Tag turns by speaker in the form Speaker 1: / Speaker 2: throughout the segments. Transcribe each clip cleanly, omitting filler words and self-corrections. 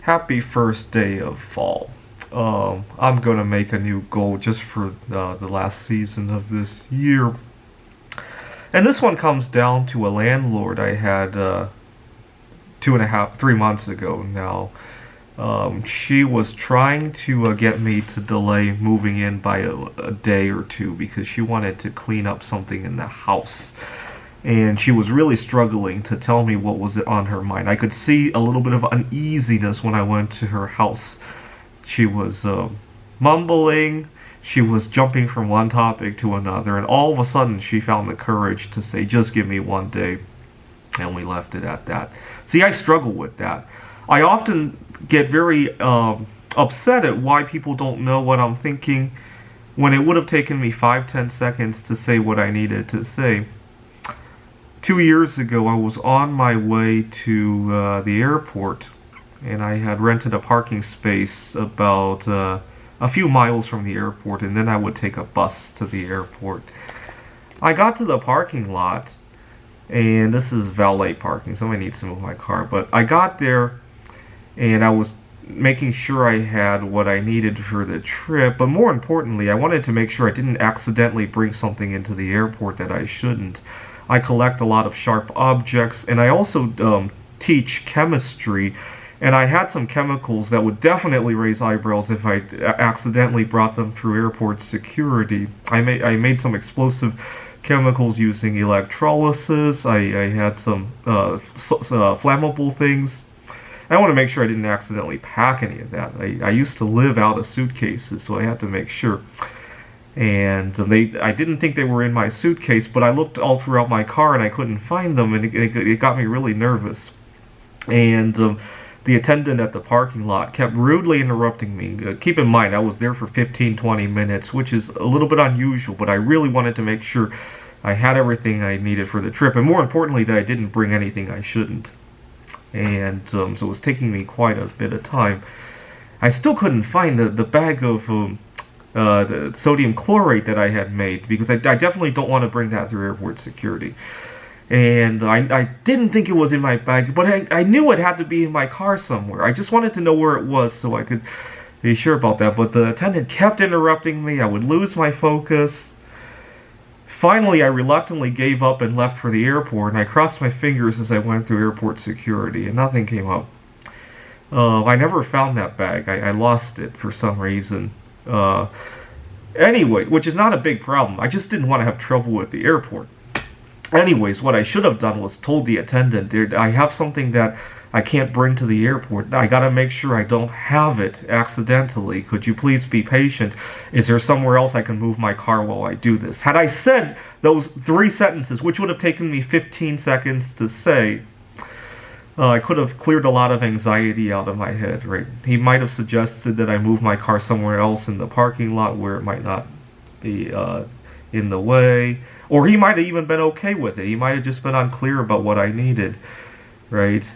Speaker 1: Happy first day of fall. I'm gonna make a new goal just for the last season of this year. And this one comes down to a landlord I had 3 months ago now. She was trying to get me to delay moving in by a day or two because she wanted to clean up something in the house. And she was really struggling to tell me what was on her mind. I could see a little bit of uneasiness when I went to her house. She was mumbling, she was jumping from one topic to another, and all of a sudden she found the courage to say, just give me one day, and we left it at that. See, I struggle with that. I often get very upset at why people don't know what I'm thinking when it would have taken me 5-10 seconds to say what I needed to say. 2 years ago, I was on my way to the airport, and I had rented a parking space about a few miles from the airport, and then I would take a bus to the airport. I got to the parking lot, and this is valet parking, so I need to move my car, but I got there, and I was making sure I had what I needed for the trip, but more importantly, I wanted to make sure I didn't accidentally bring something into the airport that I shouldn't. I collect a lot of sharp objects, and I also teach chemistry, and I had some chemicals that would definitely raise eyebrows if I accidentally brought them through airport security. I made some explosive chemicals using electrolysis. I had some flammable things. I want to make sure I didn't accidentally pack any of that. I used to live out of suitcases, so I had to make sure. And I didn't think they were in my suitcase, but I looked all throughout my car and I couldn't find them, and it got me really nervous. And the attendant at the parking lot kept rudely interrupting me. Keep in mind, I was there for 15-20 minutes, which is a little bit unusual, but I really wanted to make sure I had everything I needed for the trip, and more importantly, that I didn't bring anything I shouldn't. And so it was taking me quite a bit of time. I still couldn't find the bag of the sodium chlorate that I had made, because I definitely don't want to bring that through airport security. And I didn't think it was in my bag, but I knew it had to be in my car somewhere. I just wanted to know where it was so I could be sure about that, but the attendant kept interrupting me. I would lose my focus. Finally, I reluctantly gave up and left for the airport, and I crossed my fingers as I went through airport security, and nothing came up. I never found that bag. I lost it for some reason. Anyway, which is not a big problem. I just didn't want to have trouble at the airport. Anyways, what I should have done was told the attendant, I have something that I can't bring to the airport. I gotta make sure I don't have it accidentally. Could you please be patient? Is there somewhere else I can move my car while I do this? Had I said those 3 sentences, which would have taken me 15 seconds to say, I could have cleared a lot of anxiety out of my head, right? He might have suggested that I move my car somewhere else in the parking lot where it might not be in the way. Or he might have even been okay with it. He might have just been unclear about what I needed, right?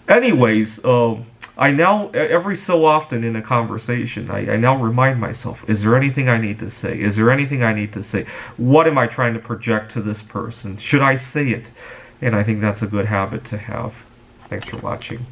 Speaker 1: Anyways, I now, every so often in a conversation, I now remind myself, is there anything I need to say? Is there anything I need to say? What am I trying to project to this person? Should I say it? And I think that's a good habit to have. Thanks for watching.